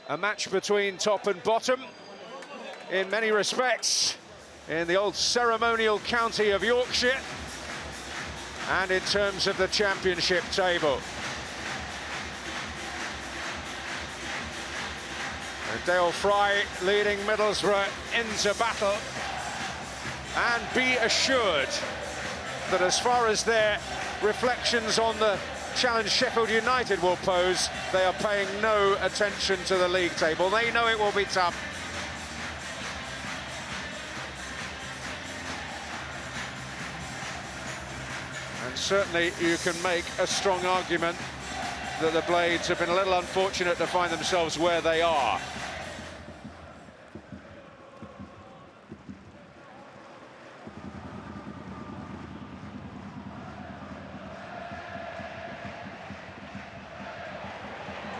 A match between top and bottom in many respects in the old ceremonial county of Yorkshire and in terms of the championship table. And Dale Fry leading Middlesbrough into battle, and be assured that as far as their reflections on the challenge Sheffield United will pose, they are paying no attention to the league table. They know it will be tough. And certainly you can make a strong argument that the Blades have been a little unfortunate to find themselves where they are.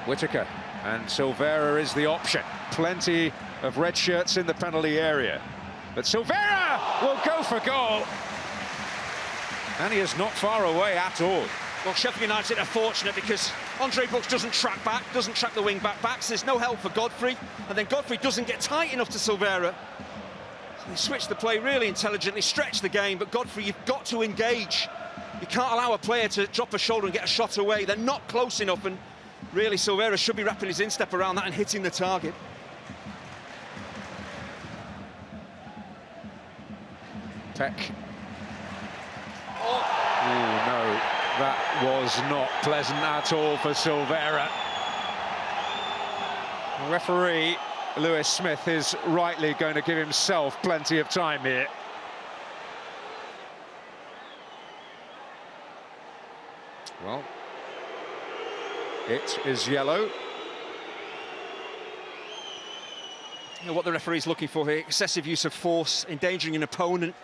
Whittaker, and Silvera is the option. Plenty of red shirts in the penalty area. But Silvera will go for goal. And he is not far away at all. Well, Sheffield United are fortunate because Andre Brooks doesn't track back, doesn't track the wing-back backs. There's no help for Godfrey. And then Godfrey doesn't get tight enough to Silvera. So they switch the play really intelligently, stretch the game. But Godfrey, you've got to engage. You can't allow a player to drop a shoulder and get a shot away. They're not close enough, and really, Silvera should be wrapping his instep around that and hitting the target. Peck. Oh, no, that was not pleasant at all for Silvera. Referee Lewis Smith is rightly going to give himself plenty of time here. Well, it is yellow. You know what the referee's looking for here: excessive use of force, endangering an opponent.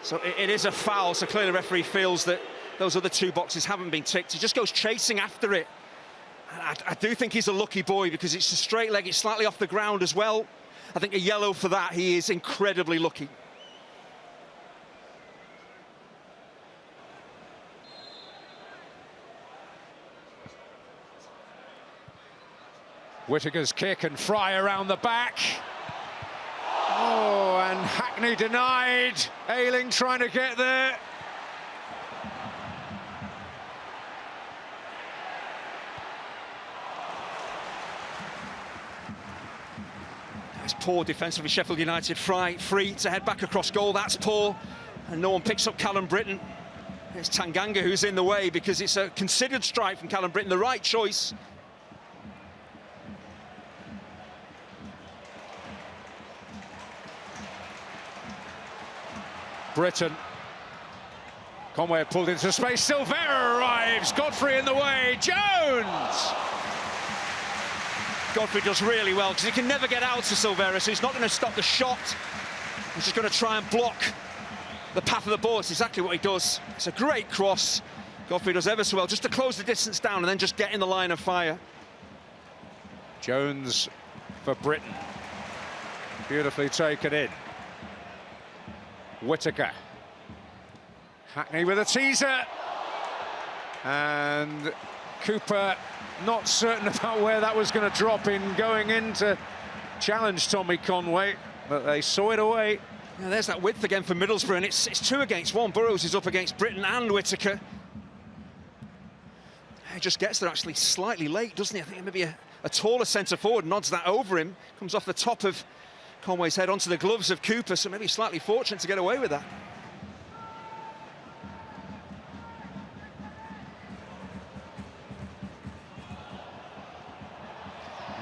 So it is a foul, so clearly the referee feels that those other two boxes haven't been ticked. He just goes chasing after it. I do think he's a lucky boy because it's a straight leg, it's slightly off the ground as well. I think a yellow for that. He is incredibly lucky. Whittaker's kick and Fry around the back. Oh, and Hackney denied. Ayling trying to get there. It's poor defensively, Sheffield United. Fry free to head back across goal. That's poor. And no one picks up Callum Britton. It's Tanganga who's in the way because it's a considered strike from Callum Britton, the right choice. Britton. Conway pulled into space. Silvera arrives. Godfrey in the way. Jones! Godfrey does really well because he can never get out to Silvera, so he's not going to stop the shot. He's just going to try and block the path of the ball. It's exactly what he does. It's a great cross. Godfrey does ever so well just to close the distance down and then just get in the line of fire. Jones for Britton. Beautifully taken in. Whittaker. Hackney with a teaser. And Cooper not certain about where that was going to drop in going in to challenge Tommy Conway, but they saw it away. Yeah, there's that width again for Middlesbrough, and it's 2 against 1. Burrows is up against Britton and Whittaker. He just gets there actually slightly late, doesn't he? I think maybe a taller centre forward nods that over him. Comes off the top of Conway's head onto the gloves of Cooper, so maybe slightly fortunate to get away with that.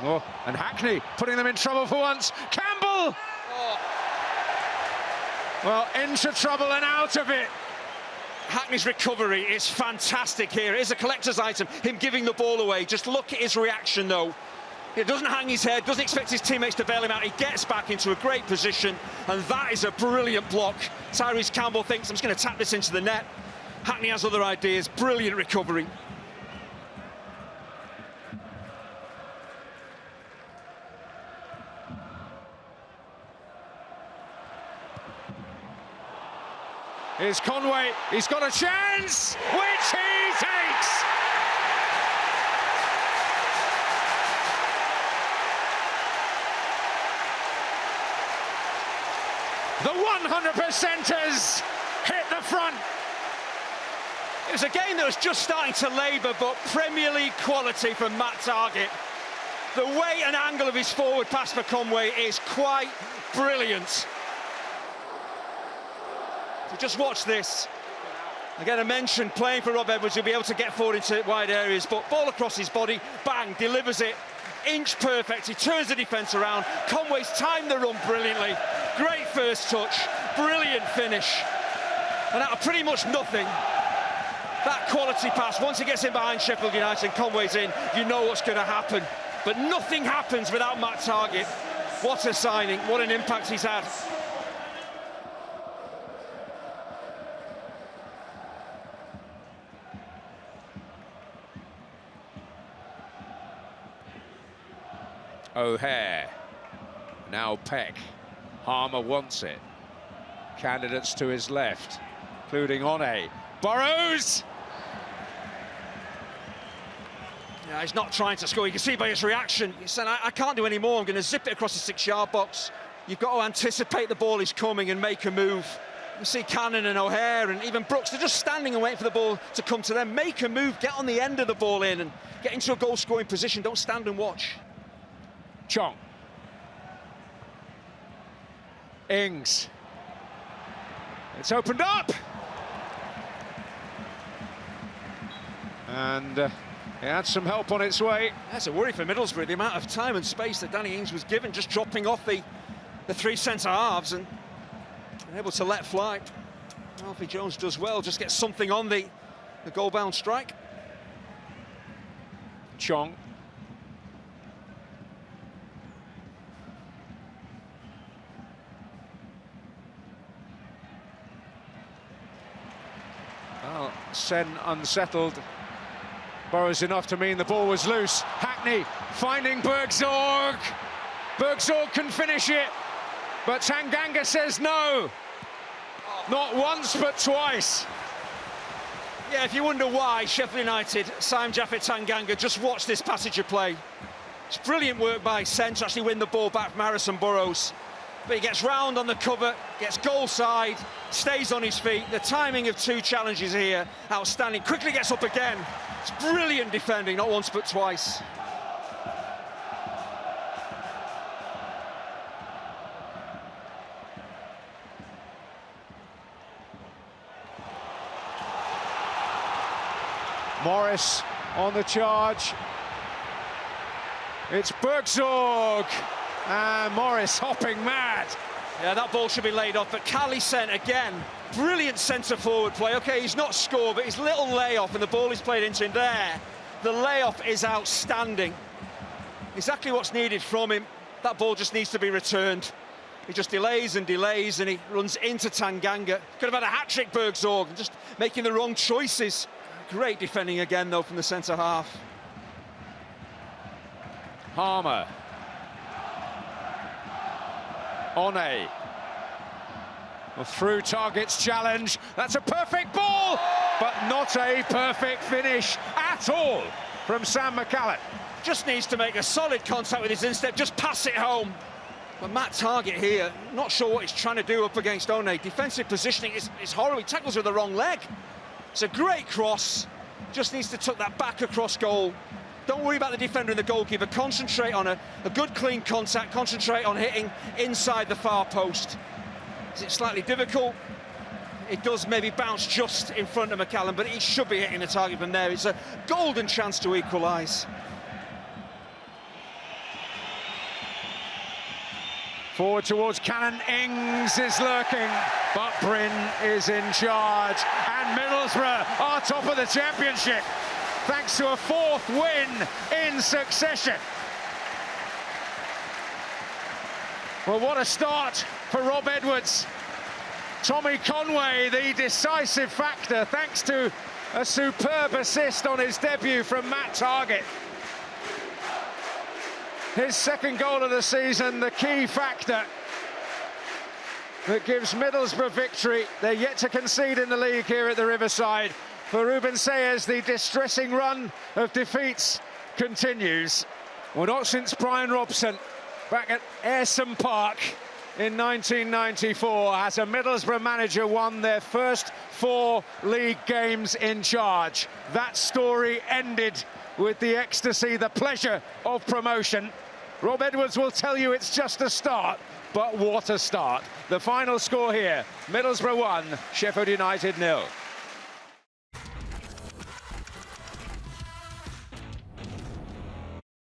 Oh, and Hackney putting them in trouble for once. Campbell! Oh. Well, into trouble and out of it. Hackney's recovery is fantastic here. It is a collector's item, him giving the ball away. Just look at his reaction, though. He doesn't hang his head, doesn't expect his teammates to bail him out. He gets back into a great position, and that is a brilliant block. Tyrese Campbell thinks, I'm just going to tap this into the net. Hackney has other ideas. Brilliant recovery. Here's Conway, he's got a chance, which he takes! 100%ers hit the front. It was a game that was just starting to labour, but Premier League quality from Matt Targett. The weight and angle of his forward pass for Conway is quite brilliant. So just watch this. Again, I mentioned playing for Rob Edwards, he'll be able to get forward into wide areas, but ball across his body, bang, delivers it. Inch perfect, he turns the defence around. Conway's timed the run brilliantly. Great first touch, brilliant finish. And out of pretty much nothing, that quality pass, once he gets in behind Sheffield United and Conway's in, you know what's going to happen. But nothing happens without Matt Targett. What a signing, what an impact he's had. O'Hare, now Peck. Harmer wants it. Candidates to his left, including One. Burrows! Yeah, he's not trying to score. You can see by his reaction. He's saying, I can't do any more. I'm going to zip it across the 6-yard box. You've got to anticipate the ball is coming and make a move. You see Cannon and O'Hare and even Brooks, they're just standing and waiting for the ball to come to them. Make a move, get on the end of the ball in and get into a goal-scoring position. Don't stand and watch. Chong. Ings. It's opened up. And it had some help on its way. That's a worry for Middlesbrough, the amount of time and space that Danny Ings was given, just dropping off the three centre-halves and able to let fly. Alfie Jones does well, just gets something on the goal-bound strike. Chong. Well, Sen unsettled. Burrows enough to mean the ball was loose. Hackney finding Bergzorg. Bergzorg can finish it, but Tanganga says no. Not once, but twice. Yeah, if you wonder why Sheffield United signed Japhet Tanganga, just watch this passage of play. It's brilliant work by Sen to actually win the ball back from Harrison Burrows. But he gets round on the cover, gets goal side, stays on his feet. The timing of two challenges here, outstanding. Quickly gets up again. It's brilliant defending, not once but twice. Morris on the charge. It's Bergzorg. And Morris hopping mad. Yeah, that ball should be laid off, but Cali sent again. Brilliant centre-forward play. OK, he's not scored, but his little layoff and the ball is played into him there. The layoff is outstanding. Exactly what's needed from him. That ball just needs to be returned. He just delays and delays, and he runs into Tanganga. Could have had a hat-trick, Bergzorg, and just making the wrong choices. Great defending again, though, from the centre-half. Harmer. One. Well, through Targett's challenge. That's a perfect ball, but not a perfect finish at all from Sam McCallum. Just needs to make a solid contact with his instep, just pass it home. But Matt Targett here, not sure what he's trying to do up against One. Defensive positioning is horrible. He tackles with the wrong leg. It's a great cross. Just needs to tuck that back across goal. Don't worry about the defender and the goalkeeper. Concentrate on a good, clean contact. Concentrate on hitting inside the far post. Is it slightly difficult? It does maybe bounce just in front of McCallum, but he should be hitting the target from there. It's a golden chance to equalise. Forward towards Cannon. Ings is lurking, but Bryn is in charge. And Middlesbrough are top of the championship, thanks to a 4th win in succession. Well, what a start for Rob Edwards. Tommy Conway, the decisive factor, thanks to a superb assist on his debut from Matt Targett. His 2nd goal of the season, the key factor that gives Middlesbrough victory. They're yet to concede in the league here at the Riverside. For Ruben Sayers, the distressing run of defeats continues. Well, not since Brian Robson back at Ayresome Park in 1994 as a Middlesbrough manager won their first 4 league games in charge. That story ended with the ecstasy, the pleasure of promotion. Rob Edwards will tell you it's just a start, but what a start. The final score here, Middlesbrough 1, Sheffield United 0.